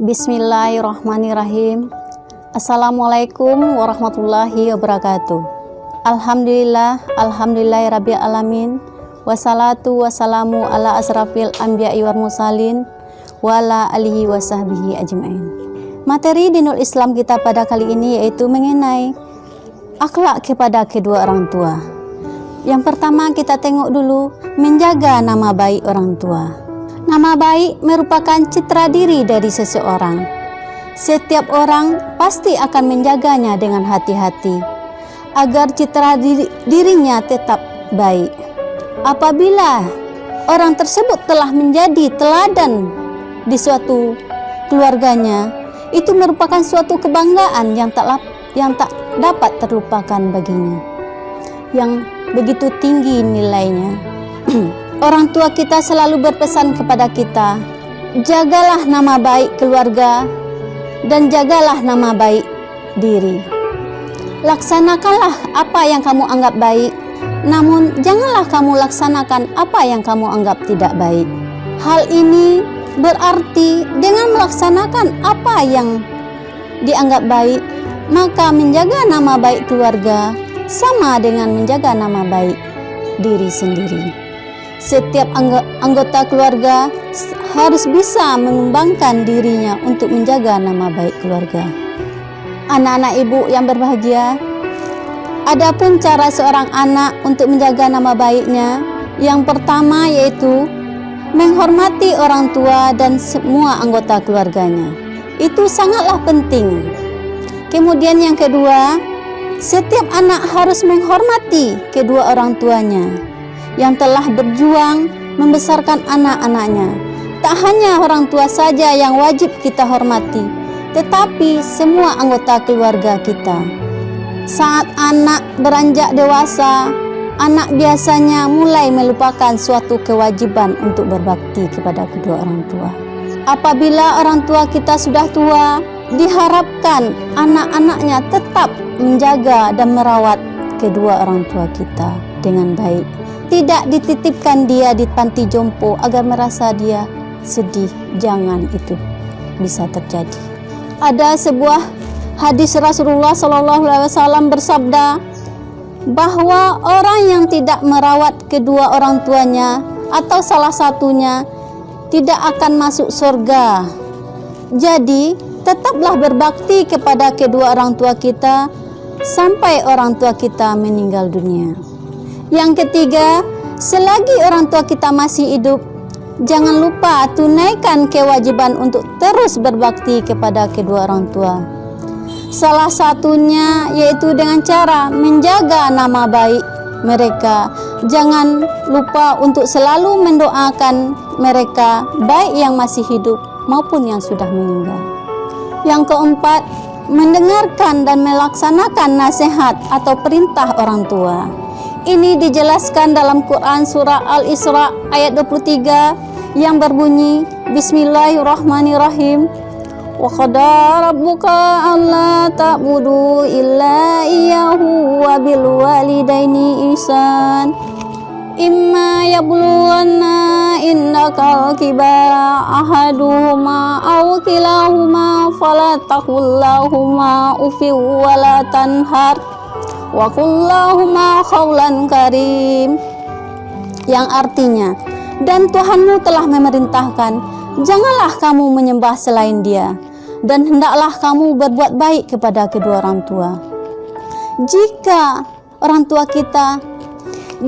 Bismillahirrahmanirrahim. Assalamualaikum warahmatullahi wabarakatuh. Alhamdulillahirabbil alamin. Wassalatu wassalamu ala asrafil anbiya'i wal mursalin wa ala alihi wa sahbihi ajmain. Materi dinul Islam kita pada kali ini yaitu mengenai akhlak kepada kedua orang tua. Yang pertama kita tengok dulu menjaga nama baik orang tua. Nama baik merupakan citra diri dari seseorang. Setiap orang pasti akan menjaganya dengan hati-hati agar citra dirinya tetap baik. Apabila orang tersebut telah menjadi teladan di suatu keluarganya, itu merupakan suatu kebanggaan yang tak dapat terlupakan baginya, yang begitu tinggi nilainya. Orang tua kita selalu berpesan kepada kita, jagalah nama baik keluarga dan jagalah nama baik diri. Laksanakanlah apa yang kamu anggap baik, namun janganlah kamu laksanakan apa yang kamu anggap tidak baik. Hal ini berarti dengan melaksanakan apa yang dianggap baik, maka menjaga nama baik keluarga sama dengan menjaga nama baik diri sendiri. Setiap anggota keluarga harus bisa mengembangkan dirinya untuk menjaga nama baik keluarga. Anak-anak ibu yang berbahagia, adapun cara seorang anak untuk menjaga nama baiknya, yang pertama yaitu menghormati orang tua dan semua anggota keluarganya. Itu sangatlah penting. Kemudian yang kedua, setiap anak harus menghormati kedua orang tuanya yang telah berjuang membesarkan anak-anaknya. Tak hanya orang tua saja yang wajib kita hormati, tetapi semua anggota keluarga kita. Saat anak beranjak dewasa, anak biasanya mulai melupakan suatu kewajiban untuk berbakti kepada kedua orang tua. Apabila orang tua kita sudah tua, diharapkan anak-anaknya tetap menjaga dan merawat kedua orang tua kita dengan baik. Tidak dititipkan dia di panti jompo agar merasa dia sedih. Jangan itu bisa terjadi. Ada sebuah hadis Rasulullah SAW bersabda bahwa orang yang tidak merawat kedua orang tuanya atau salah satunya tidak akan masuk surga. Jadi tetaplah berbakti kepada kedua orang tua kita sampai orang tua kita meninggal dunia. Yang ketiga, selagi orang tua kita masih hidup, jangan lupa tunaikan kewajiban untuk terus berbakti kepada kedua orang tua. Salah satunya yaitu dengan cara menjaga nama baik mereka. Jangan lupa untuk selalu mendoakan mereka, baik yang masih hidup maupun yang sudah meninggal. Yang keempat, mendengarkan dan melaksanakan nasihat atau perintah orang tua. Ini dijelaskan dalam Quran surah Al-Isra ayat 23 yang berbunyi, Bismillahirrahmanirrahim. Wa qadara rabbuka alla ta'budu illa iyyahu wa bil walidaini ihsan. Imma yablughanna indakal kibara ahaduhuma aw kilahuma fala taqul lahumā uffin wa la tanhar wa kullahuma qawlan karim, yang artinya, dan Tuhanmu telah memerintahkan, janganlah kamu menyembah selain Dia, dan hendaklah kamu berbuat baik kepada kedua orang tua. Jika orang tua kita,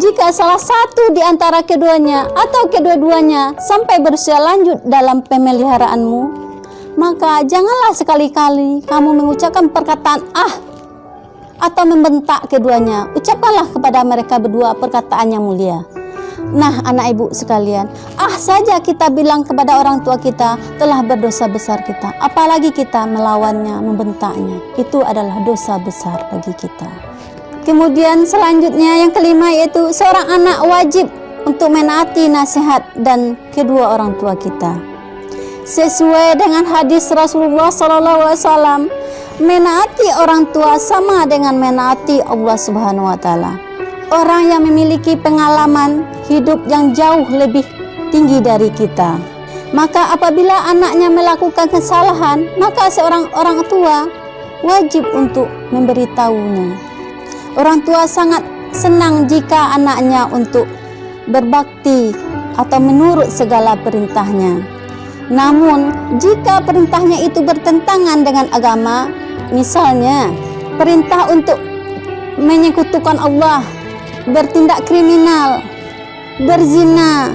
jika salah satu di antara keduanya atau kedua-duanya sampai berusia lanjut dalam pemeliharaanmu, maka janganlah sekali-kali kamu mengucapkan perkataan atau membentak keduanya. Ucapkanlah kepada mereka berdua perkataan yang mulia. Nah, anak ibu sekalian, saja kita bilang kepada orang tua kita telah berdosa besar kita, apalagi kita melawannya, membentaknya. Itu adalah dosa besar bagi kita. Kemudian selanjutnya yang kelima yaitu seorang anak wajib untuk menaati nasihat dan kedua orang tua kita. Sesuai dengan hadis Rasulullah SAW, menaati orang tua sama dengan menaati Allah Subhanahu wa Ta'ala. Orang yang memiliki pengalaman hidup yang jauh lebih tinggi dari kita, Maka apabila anaknya melakukan kesalahan, maka seorang orang tua wajib untuk memberitahunya. Orang tua sangat senang jika anaknya untuk berbakti atau menurut segala perintahnya. Namun, jika perintahnya itu bertentangan dengan agama, misalnya perintah untuk menyekutukan Allah, bertindak kriminal, berzina,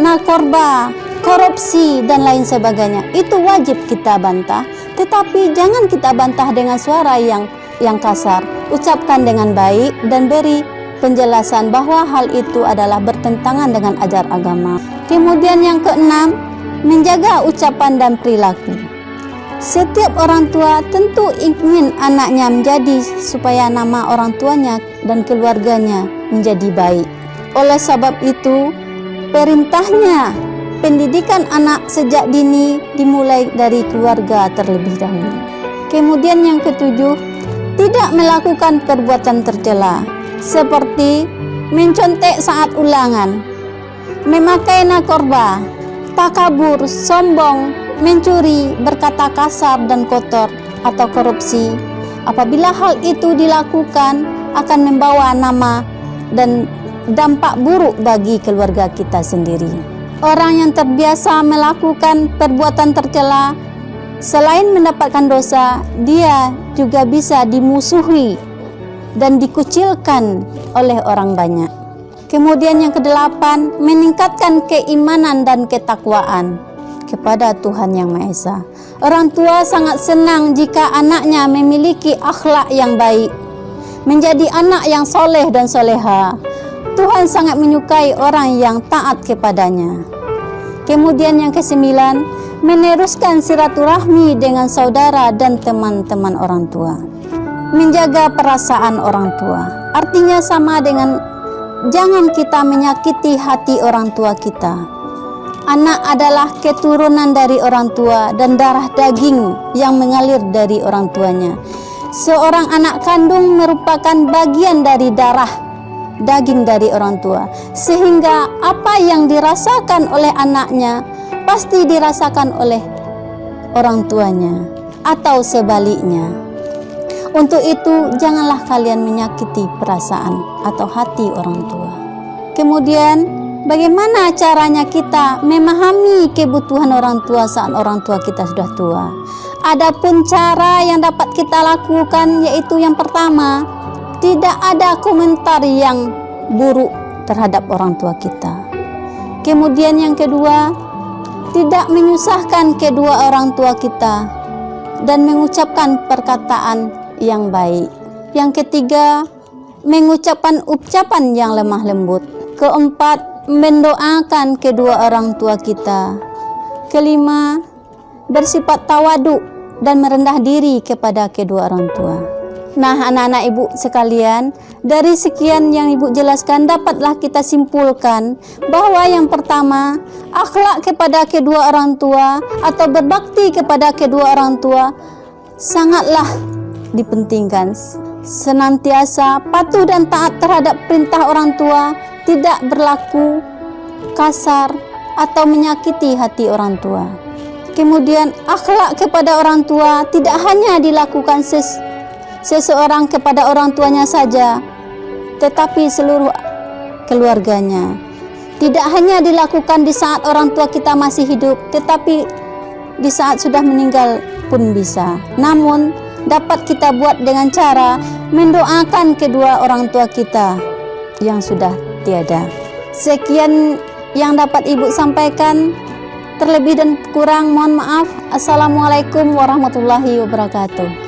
narkoba, korupsi, dan lain sebagainya, itu wajib kita bantah. Tetapi jangan kita bantah dengan suara yang kasar. Ucapkan dengan baik dan beri penjelasan bahwa hal itu adalah bertentangan dengan ajar agama. Kemudian yang keenam, menjaga ucapan dan perilaku. Setiap orang tua tentu ingin anaknya menjadi supaya nama orang tuanya dan keluarganya menjadi baik. Oleh sebab itu, perintahnya pendidikan anak sejak dini dimulai dari keluarga terlebih dahulu. Kemudian yang ketujuh, tidak melakukan perbuatan tercela seperti mencontek saat ulangan, memakai narkoba, takabur, sombong, mencuri, berkata kasar dan kotor, atau korupsi. Apabila hal itu dilakukan, akan membawa nama dan dampak buruk bagi keluarga kita sendiri. Orang yang terbiasa melakukan perbuatan tercela, selain mendapatkan dosa, dia juga bisa dimusuhi dan dikucilkan oleh orang banyak. Kemudian yang kedelapan, meningkatkan keimanan dan ketakwaan kepada Tuhan Yang Maha Esa. Orang tua sangat senang jika anaknya memiliki akhlak yang baik, menjadi anak yang soleh dan soleha. Tuhan sangat menyukai orang yang taat kepadanya. Kemudian yang kesembilan, meneruskan silaturahmi dengan saudara dan teman-teman orang tua. Menjaga perasaan orang tua, artinya sama dengan jangan kita menyakiti hati orang tua kita. Anak adalah keturunan dari orang tua dan darah daging yang mengalir dari orang tuanya. Seorang anak kandung merupakan bagian dari darah daging dari orang tua, sehingga apa yang dirasakan oleh anaknya pasti dirasakan oleh orang tuanya atau sebaliknya. Untuk itu, janganlah kalian menyakiti perasaan atau hati orang tua. Kemudian, bagaimana caranya kita memahami kebutuhan orang tua saat orang tua kita sudah tua? Adapun cara yang dapat kita lakukan yaitu yang pertama, tidak ada komentar yang buruk terhadap orang tua kita. Kemudian yang kedua, tidak menyusahkan kedua orang tua kita dan mengucapkan perkataan yang baik. Yang ketiga, mengucapkan ucapan yang lemah lembut. Keempat, mendoakan kedua orang tua kita. Kelima, bersifat tawaduk dan merendah diri kepada kedua orang tua. Nah, anak-anak ibu sekalian, dari sekian yang ibu jelaskan dapatlah kita simpulkan bahwa yang pertama, akhlak kepada kedua orang tua atau berbakti kepada kedua orang tua sangatlah dipentingkan. Senantiasa patuh dan taat terhadap perintah orang tua, tidak berlaku kasar atau menyakiti hati orang tua. Kemudian akhlak kepada orang tua tidak hanya dilakukan seseorang kepada orang tuanya saja, tetapi seluruh keluarganya. Tidak hanya dilakukan di saat orang tua kita masih hidup, tetapi di saat sudah meninggal pun bisa. Namun dapat kita buat dengan cara mendoakan kedua orang tua kita yang sudah tiada. Sekian yang dapat ibu sampaikan. Terlebih dan kurang mohon maaf. Assalamualaikum warahmatullahi wabarakatuh.